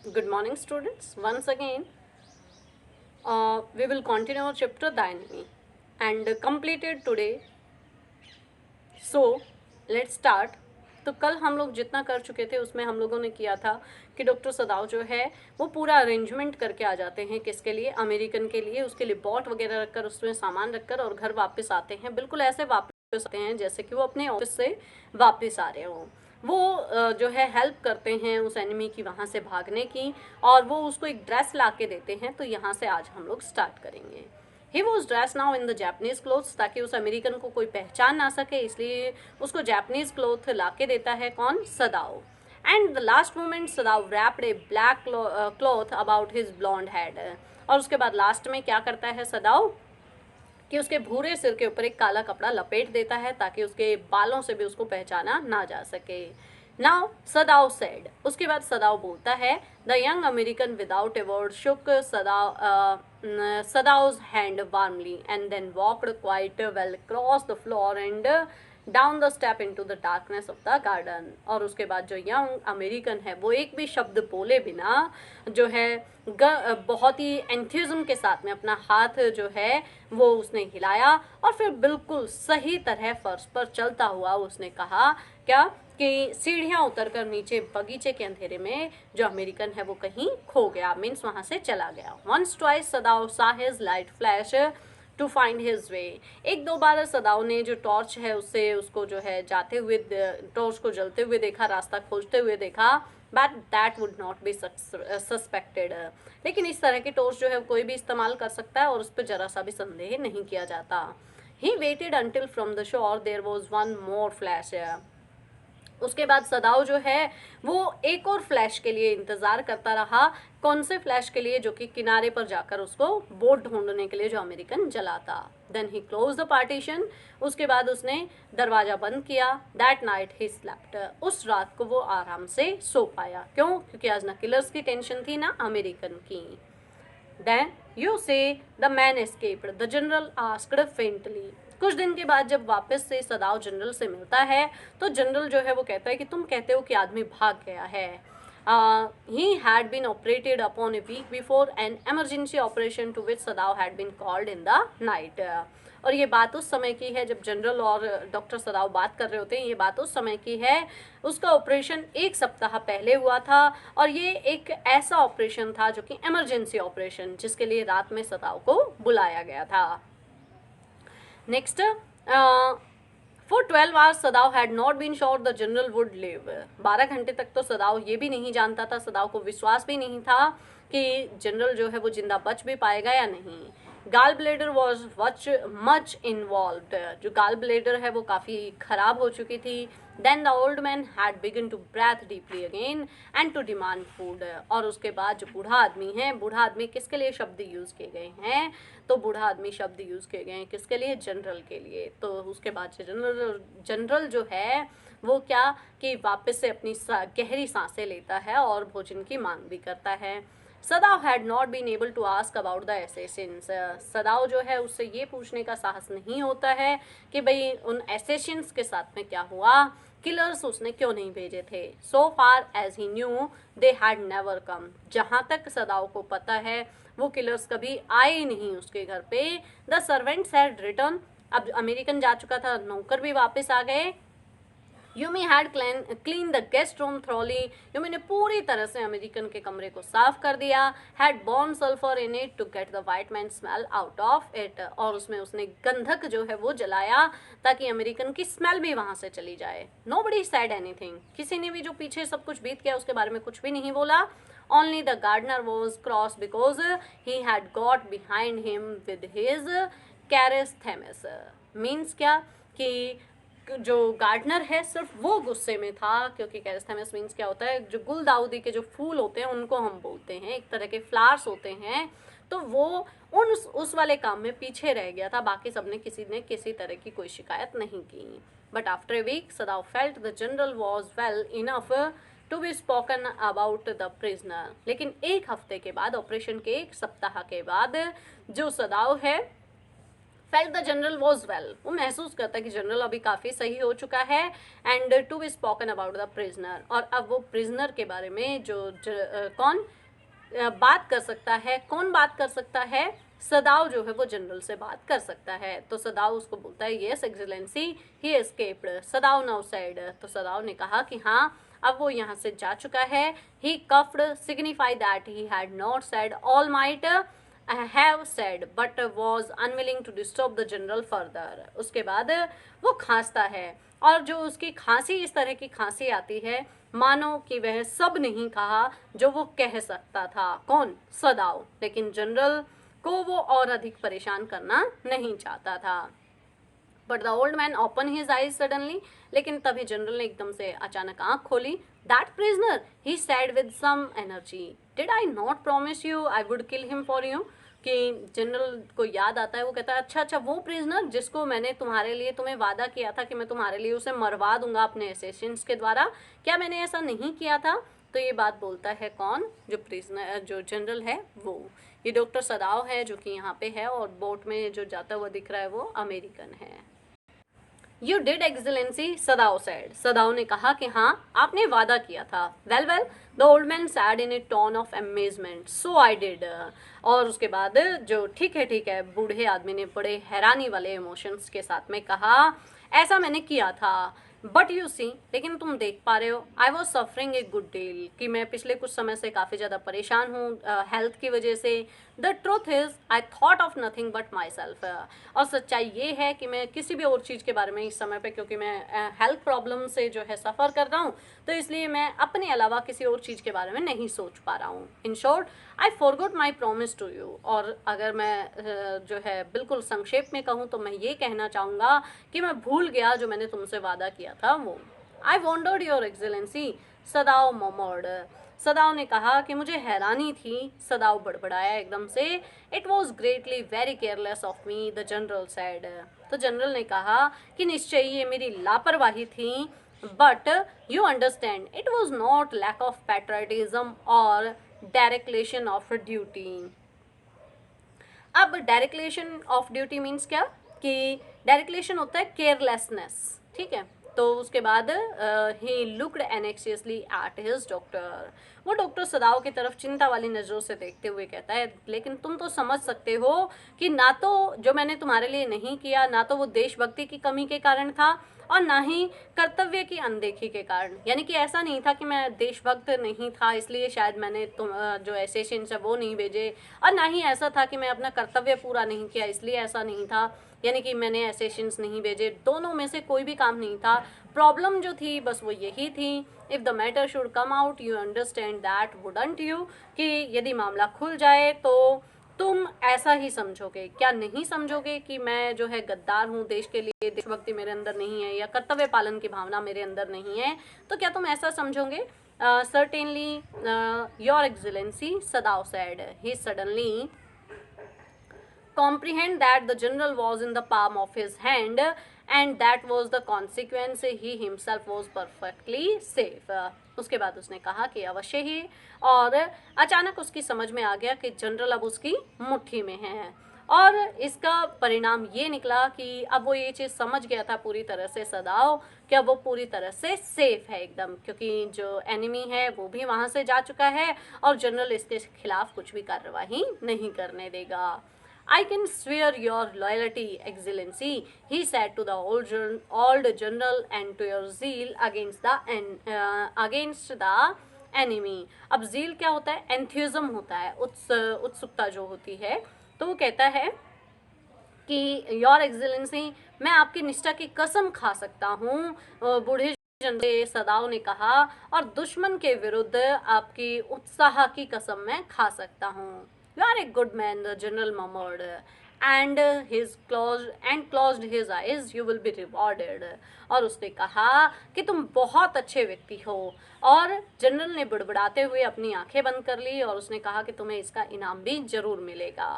Good morning, students. Once again, we will continue our chapter The Enemy and completed today. So, let's start. तो कल हम लोग जितना कर चुके थे उसमें हम लोगों ने किया था कि डॉक्टर सदाव जो है वो पूरा अरेंजमेंट करके आ जाते हैं, किसके लिए, अमेरिकन के लिए, उसके लिए बॉट वगैरह रखकर उसमें सामान रखकर और घर वापस आते हैं, बिल्कुल ऐसे वापस आते हैं जैसे कि वो अपने ऑफिस से वापस आ रहे हों। वो जो है हेल्प करते हैं उस एनिमी की वहाँ से भागने की, और वो उसको एक ड्रेस ला के देते हैं। तो यहाँ से आज हम लोग स्टार्ट करेंगे। He was dress now in the Japanese clothes, ताकि उस अमेरिकन को कोई पहचान ना सके, इसलिए उसको जैपनीज क्लोथ ला के देता है कौन, Sadao. And the last moment Sadao wrapped a black cloth about his blond head. और उसके बाद लास्ट में क्या करता है सदाओ कि उसके भूरे सिर के ऊपर एक काला कपड़ा लपेट देता है ताकि उसके बालों से भी उसको पहचाना ना जा सके। नाउ सदाओ सेड, उसके बाद सदाओ बोलता है, the young American without a word shook सदाओ's hand warmly and then walked quite well across the floor and down the step into the darkness of the garden. और उसके बाद जो यंग अमेरिकन है वो एक भी शब्द बोले बिना जो है बहुत ही एंथ्यूजम के साथ में अपना हाथ जो है वो उसने हिलाया और फिर बिल्कुल सही तरह फर्श पर चलता हुआ उसने कहा क्या कि सीढ़ियाँ उतरकर नीचे बगीचे के अंधेरे में जो अमेरिकन है वो कहीं खो गया, मीन्स वहाँ से चला गया। Once twice Sadao saw his light flash to find his way. एक दो बार सदाओ ने जो टॉर्च है उससे उसको जो है जाते हुए, टॉर्च को जलते हुए देखा, रास्ता खोजते हुए देखा, but that would not be suspected. लेकिन इस तरह की टॉर्च जो है कोई भी इस्तेमाल कर सकता है और उस पर जरा सा भी संदेह नहीं किया जाता। He waited until from the shore there was one more flash. उसके बाद सदाओ जो है वो एक और फ्लैश के लिए इंतजार करता रहा। कौन से फ्लैश के लिए, जो कि किनारे पर जाकर उसको बोट ढूंढने के लिए जो अमेरिकन जलाता। Then he close the partition, उसके बाद उसने दरवाजा बंद किया। दैट नाइट ही स्लेप्ट, उस रात को वो आराम से सो पाया। क्यों? क्योंकि आज ना किलर्स की टेंशन थी ना अमेरिकन की। Then you say the man escaped, the general asked faintly. कुछ दिन के बाद जब वापस से सदाव जनरल से मिलता है तो जनरल जो है वो कहता है कि तुम कहते हो कि आदमी भाग गया है। He had been operated upon a week before an emergency operation to which Sadav had been called in the night. और ये बात उस समय की है जब जनरल और डॉक्टर सदाव बात कर रहे होते हैं। ये बात उस समय की है, उसका ऑपरेशन एक सप्ताह पहले हुआ था और ये एक ऐसा ऑपरेशन था जो कि इमरजेंसी ऑपरेशन, जिसके लिए रात में सदाव को बुलाया गया था। Next, for 12 hours Sadao had not been sure the general would live. 12 घंटे तक तो सदाव ये भी नहीं जानता था, सदाव को विश्वास भी नहीं था कि जनरल जो है वो जिंदा बच भी पाएगा या नहीं। Gall bladder was much involve, जो गाल ब्लेडर है वो काफ़ी खराब हो चुकी थी। Then the old man had begun to breathe deeply again and to demand food. और उसके बाद जो बूढ़ा आदमी है, बूढ़ा आदमी किसके लिए शब्द यूज़ किए गए हैं, तो बूढ़ा आदमी शब्द यूज़ किए गए हैं किसके लिए, जनरल के लिए। तो उसके बाद जनरल जो है वो क्या कि वापस से अपनी गहरी सांसें लेता है और भोजन की मांग भी करता है। Sadao had not been able to ask about the assassins. Sadao जो है उससे ये पूछने का साहस नहीं होता है कि भाई उन एसेसिन्स के साथ में क्या हुआ, किलर्स उसने क्यों नहीं भेजे थे। So far as he knew they had never come, जहाँ तक सदाव को पता है वो किलर्स कभी आए ही नहीं उसके घर पे। द सर्वेंट्स हैड रिटर्न, अब अमेरिकन जा चुका था, नौकर भी वापस आ गए। Yumi had clean the guest room thoroughly, Yumi ने पूरी तरह से अमेरिकन के कमरे को साफ कर दिया। Had burned sulphur in it to get the white man smell out of it, और उसमें उसने गंधक जो है वो जलाया ताकि अमेरिकन की स्मेल भी वहां से चली जाए। नोबडी सेड एनीथिंग, किसी ने भी जो पीछे सब कुछ बीत गया उसके बारे में कुछ भी नहीं बोला। Only the gardener was cross because he had got behind him with his Charisthemis. Means क्या कि जो गार्डनर है सिर्फ वो गुस्से में था, क्योंकि कैरिस्थेमिस मीन्स क्या होता है, जो गुलदाउदी के जो फूल होते हैं उनको हम बोलते हैं, एक तरह के फ्लावर्स होते हैं। तो वो उस वाले काम में पीछे रह गया था, बाकी सबने किसी तरह की कोई शिकायत नहीं की। But after a week Sadao felt the general was well enough to be spoken about the prisoner. लेकिन एक हफ्ते के बाद, ऑपरेशन के एक सप्ताह के बाद, जो सदाव है felt the general was well, वो महसूस करता है कि जनरल अभी काफ़ी सही हो चुका है, and to be spoken about the prisoner, और अब वो प्रिजनर के बारे में कौन बात कर सकता है, कौन बात कर सकता है, सदाव जो है वो जनरल से बात कर सकता है। तो सदाव उसको बोलता है यस एक्सीलेंसी ही एस्केप्ड, सदाव नाउ सेड, तो सदाव ने कहा कि हाँ अब वो यहाँ से जा चुका है। He coughed signify that he had not said all might have said but was unwilling to disturb the general further. उसके बाद वो खांसता है, और जो उसकी खांसी इस तरह की खांसी आती है मानो कि वह सब नहीं कहा जो वो कह सकता था, कौन, सदाव, लेकिन जनरल को वो और अधिक परेशान करना नहीं चाहता था। But the old man open his eyes suddenly, लेकिन तभी जनरल ने एकदम से अचानक आंख खोली। That prisoner, he said with some energy, did I not promise you I would kill him for you, कि जनरल को याद आता है, वो कहता है अच्छा वो प्रिजनर जिसको मैंने तुम्हारे लिए, तुम्हें वादा किया था कि मैं तुम्हारे लिए उसे मरवा दूंगा अपने असेसिन्स के द्वारा, क्या मैंने ऐसा नहीं किया था? तो ये बात बोलता है कौन, जो प्रिजनर, जो जनरल है वो, ये डॉक्टर सदाव है जो कि यहाँ पे है, और बोट में जो जाता हुआ दिख रहा है वो अमेरिकन है। यू डिड एक्सीलेंसी, सदाव सेड, सदाव ने कहा कि हाँ आपने वादा किया था। Well well, the old man sad in A tone of amazement, so I did, और उसके बाद जो ठीक है बूढ़े आदमी ने बड़े हैरानी वाले इमोशंस के साथ में कहा ऐसा मैंने किया था। बट यू सी, लेकिन तुम देख पा रहे हो, I was suffering a good deal, कि मैं पिछले कुछ समय से काफ़ी ज़्यादा परेशान हूँ हेल्थ की वजह से। The truth is I thought of nothing but my self, और सच्चाई ये है कि मैं किसी भी और चीज़ के बारे में इस समय पे, क्योंकि मैं हेल्थ प्रॉब्लम से जो है सफ़र कर रहा हूँ, तो इसलिए मैं अपने अलावा किसी और चीज़ के बारे में नहीं सोच पा रहा हूँ। In short I forgot my promise to you, और अगर मैं जो है बिल्कुल संक्षेप में कहूँ तो मैं ये कहना चाहूँगा कि मैं भूल गया जो मैंने तुमसे वादा किया था वो। I wondered your excellency, Sadao murmured, Sadao ने कहा कि मुझे हैरानी थी, सदाव बड़बड़ाया एकदम से। It was greatly very careless of me, the general said, तो जनरल ने कहा कि निश्चय ये मेरी लापरवाही थी, but you understand it was not lack of patriotism और डायरेक्लेशन ऑफ ड्यूटी। अब डायरेक्लेशन ऑफ ड्यूटी मीन्स क्या, कि डायरेक्लेशन होता है केयरलेसनेस, ठीक है। तो उसके बाद he looked anxiously at his doctor, वो डॉक्टर सदाव की तरफ चिंता वाली नज़रों से देखते हुए कहता है लेकिन तुम तो समझ सकते हो कि ना तो जो मैंने तुम्हारे लिए नहीं किया, ना तो वो देशभक्ति की कमी के कारण था और ना ही कर्तव्य की अनदेखी के कारण, यानी कि ऐसा नहीं था कि मैं देशभक्त नहीं था इसलिए शायद मैंने जो एसेसिन्स है वो नहीं भेजे, और ना ही ऐसा था कि मैं अपना कर्तव्य पूरा नहीं किया इसलिए ऐसा नहीं था, यानी कि मैंने एसेसिन्स नहीं भेजे। दोनों में से कोई भी काम नहीं था। प्रॉब्लम जो थी बस वो यही थी, if the matter should come out you understand that wouldn't you, कि यदि मामला खुल जाए तो तुम ऐसा ही समझोगे, क्या नहीं समझोगे कि मैं जो है गद्दार हूँ, देश के लिए देशभक्ति मेरे अंदर नहीं है या कर्तव्य पालन की भावना मेरे अंदर नहीं है, तो क्या तुम ऐसा समझोगे? Certainly your excellency, सदाव said, he suddenly comprehend that the general was in the palm of his hand and that was the consequence, he himself was perfectly safe। उसके बाद उसने कहा कि अवश्य ही, और अचानक उसकी समझ में आ गया कि जनरल अब उसकी मुट्ठी में है, और इसका परिणाम ये निकला कि अब वो ये चीज़ समझ गया था पूरी तरह से सदाव कि अब वो पूरी तरह से सेफ है एकदम, क्योंकि जो एनिमी है वो भी वहाँ से जा चुका है और जनरल इसके खिलाफ कुछ भी कार्रवाई नहीं करने देगा। I can swear your loyalty, Excellency, he said to the old general, and to your zeal against the enemy। अब zeal क्या होता है? enthusiasm होता है, उत्सुकता जो होती है। तो वो कहता है कि your excellency, मैं आपकी निष्ठा की कसम खा सकता हूँ, बूढ़े जनरल सदाव ने कहा, और दुश्मन के विरुद्ध आपकी उत्साह की कसम मैं खा सकता हूँ। You are a good man, the general murmured, and closed his eyes. You will be rewarded। और उसने कहा कि तुम बहुत अच्छे व्यक्ति हो, और जनरल ने बड़बड़ाते हुए अपनी आंखें बंद कर ली और उसने कहा कि तुम्हें इसका इनाम भी जरूर मिलेगा।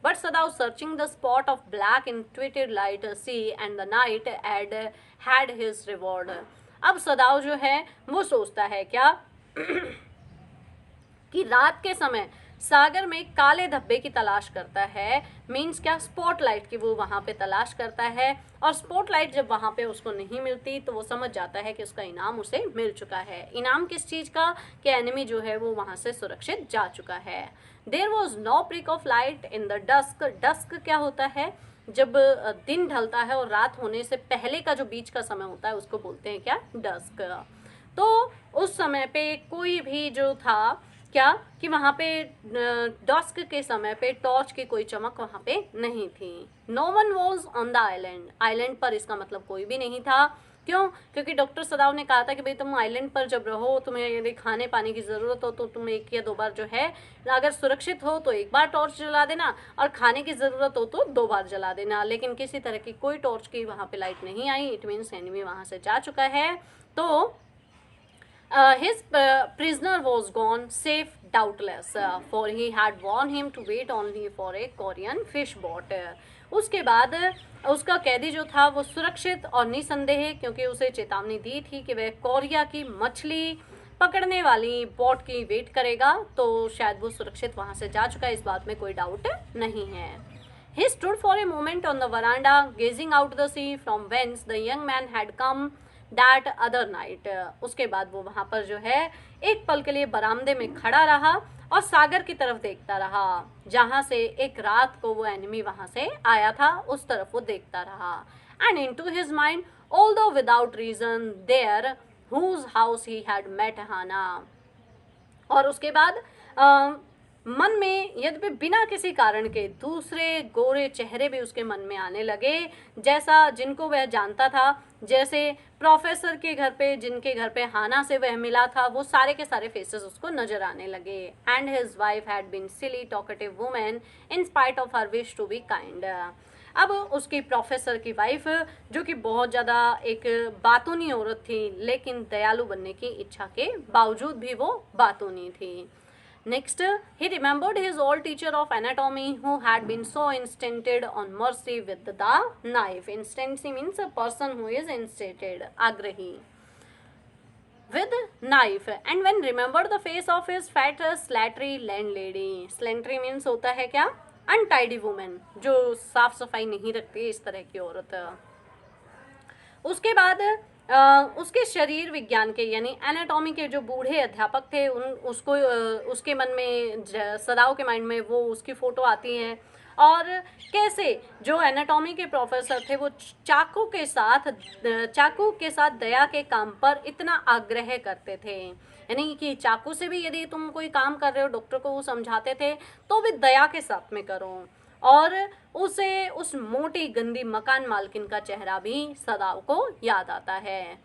But Sadav, searching the spot of black in tweeted light sea and the night had his reward। अब सदाव जो है वो सोचता है क्या कि रात के समय सागर में काले धब्बे की तलाश करता है, मीन्स क्या, स्पॉटलाइट की वो वहाँ पे तलाश करता है, और स्पॉटलाइट जब वहाँ पे उसको नहीं मिलती तो वो समझ जाता है कि उसका इनाम उसे मिल चुका है। इनाम किस चीज़ का, कि एनिमी जो है वो वहाँ से सुरक्षित जा चुका है। There was no prick of light in the dusk. Dusk क्या होता है, जब दिन ढलता है और रात होने से पहले का जो बीच का समय होता है उसको बोलते हैं क्या, डस्क। तो उस समय पे कोई भी जो था क्या, कि वहाँ पे डस्क के समय पे टॉर्च की कोई चमक वहाँ पे नहीं थी। No one was on the island. Island पर इसका मतलब कोई भी नहीं था। क्यों, क्योंकि डॉक्टर सदाव ने कहा था कि भाई तुम आइलैंड पर जब रहो, तुम्हें यदि खाने पानी की ज़रूरत हो तो तुम 1 या 2 बार जो है, अगर सुरक्षित हो तो 1 बार टॉर्च जला देना, और खाने की ज़रूरत हो तो 2 बार जला देना। लेकिन किसी तरह की कोई टॉर्च की वहाँ पे लाइट नहीं आई। इट मीन्स एनिमी वहाँ से जा चुका है। तो his prisoner was gone safe, doubtless, for he had warned him to wait only for a Korean fish boat. उसके बाद उसका कैदी जो था वो सुरक्षित और निसंदेह, क्योंकि उसे चेतावनी दी थी कि वह कोरिया की मछली पकड़ने वाली बोट की वेट करेगा, तो शायद वो सुरक्षित वहाँ से जा चुका है, इस बात में कोई डाउट नहीं है। He stood for a moment on the veranda, gazing out the sea from whence the young man had come that other night. उसके बाद वो वहाँ पर जो है एक पल के लिए बरामदे में खड़ा रहा और सागर की तरफ देखता रहा, जहाँ से एक रात को वो एनिमी वहाँ से आया था, उस तरफ वो देखता रहा। And into his mind, although without reason, there whose house he had met Hana. और उसके बाद मन में यद्यपि बिना किसी कारण के दूसरे गोरे चेहरे भी उसके मन में आने लगे, जैसा जिनको वह जानता था, जैसे प्रोफेसर के घर पे, जिनके घर पे हाना से वह मिला था, वो सारे के सारे फेसेस उसको नजर आने लगे। And his wife had been silly talkative woman in spite of her wish to be kind. अब उसकी प्रोफेसर की वाइफ, जो कि बहुत ज़्यादा एक बातूनी औरत थी, लेकिन दयालु बनने की इच्छा के बावजूद भी वो बातूनी थी। Next, he remembered his old teacher of anatomy who had been so instinted on mercy with the knife. Instancy means a person who is instincted, agrahi. With knife, and when remembered the face of his fat slattery landlady. Slattery means होता है क्या, untidy woman, जो साफ सफाई नहीं रखती, इस तरह की औरत। उसके बाद उसके शरीर विज्ञान के यानी एनाटॉमी के जो बूढ़े अध्यापक थे, उसको उसके मन में, सदाओ के माइंड में वो उसकी फ़ोटो आती है, और कैसे जो एनाटॉमी के प्रोफेसर थे वो चाकू के साथ दया के काम पर इतना आग्रह करते थे, यानी कि चाकू से भी यदि तुम कोई काम कर रहे हो, डॉक्टर को वो समझाते थे, तो भी दया के साथ में करो। और उसे उस मोटी गंदी मकान मालकिन का चेहरा भी सदाव को याद आता है।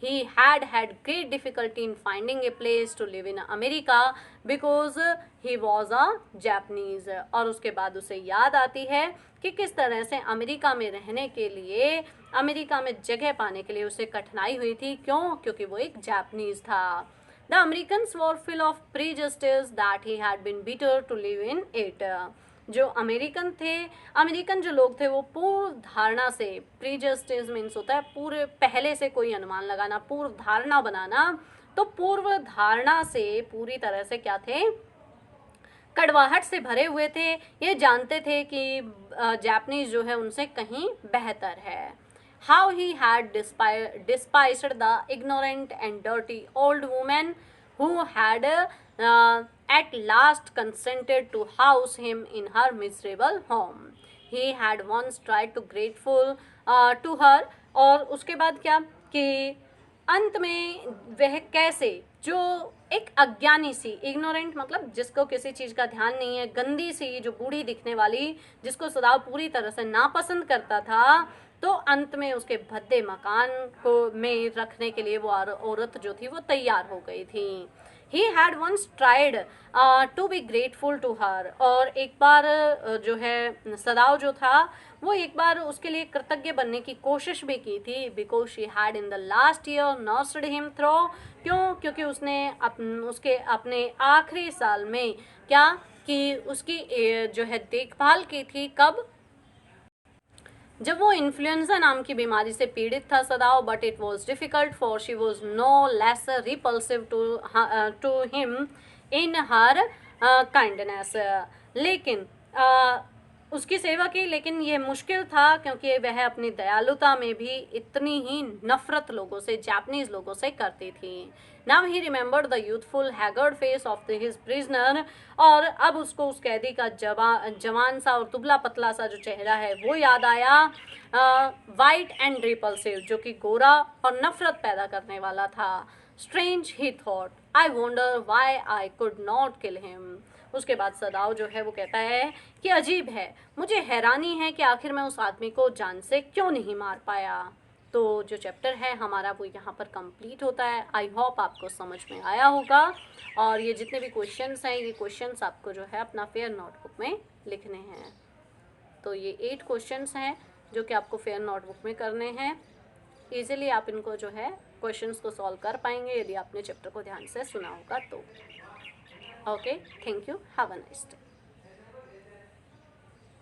He had great difficulty in finding a place to live in America because he was a Japanese। और उसके बाद उसे याद आती है कि किस तरह से अमेरिका में रहने के लिए, अमेरिका में जगह पाने के लिए उसे कठिनाई हुई थी। क्यों, क्योंकि वो एक जापानीज था। The Americans were full of prejudice that he had been bitter to live in it। जो अमेरिकन जो लोग थे वो पूर्व धारणा से, प्रीजस्टिस मीन्स होता है पूरे पहले से कोई अनुमान लगाना, पूर्व धारणा बनाना, तो पूर्व धारणा से पूरी तरह से क्या थे, कड़वाहट से भरे हुए थे। ये जानते थे कि जापानीज जो है उनसे कहीं बेहतर है। How he had despised the ignorant and dirty old woman who had at last consented to house him in her miserable home. He had once tried to grateful to her। और उसके बाद क्या कि अंत में वह कैसे, जो एक अज्ञानी सी, इग्नोरेंट मतलब जिसको किसी चीज़ का ध्यान नहीं है, गंदी सी जो बूढ़ी दिखने वाली, जिसको सदाव पूरी तरह से नापसंद करता था, तो अंत में उसके भद्दे मकान को में रखने के लिए वो औरत जो थी वो तैयार हो गई थी। He had once tried to be grateful to her। और एक बार जो है सदाव जो था वो एक बार उसके लिए कृतज्ञ बनने की कोशिश भी की थी। Because she had in the last year nursed him through। क्यों, क्योंकि उसने उसके अपने आखिरी साल में क्या कि उसकी जो है देखभाल की थी। कब, जब वो इन्फ्लुएंजा नाम की बीमारी से पीड़ित था Sadao. But it was difficult for she was no less repulsive to him in her kindness, लेकिन उसकी सेवा की, लेकिन ये मुश्किल था क्योंकि वह अपनी दयालुता में भी इतनी ही नफरत लोगों से, जापानीज लोगों से करती थी. Now he remembered the youthful haggard face of his prisoner, और अब उसको उस कैदी का जवान सा और दुबला पतला सा जो चेहरा है वो याद आया, वाइट एंड रिपल्सिव, जो कि गोरा और नफरत पैदा करने वाला था. Strange he thought, I wonder why I could not kill him. उसके बाद सदाओ जो है वो कहता है कि अजीब है, मुझे हैरानी है कि आखिर मैं उस आदमी को जान से क्यों नहीं मार पाया. तो जो चैप्टर है हमारा वो यहाँ पर कंप्लीट होता है. आई होप आपको समझ में आया होगा, और ये जितने भी क्वेश्चंस हैं, ये क्वेश्चंस आपको जो है अपना फेयर नोटबुक में लिखने हैं. तो ये 8 क्वेश्चंस हैं जो कि आपको फेयर नोटबुक में करने हैं. इजीली आप इनको जो है क्वेश्चंस को सॉल्व कर पाएंगे यदि आपने चैप्टर को ध्यान से सुना होगा तो. Okay, thank you, have a nice day.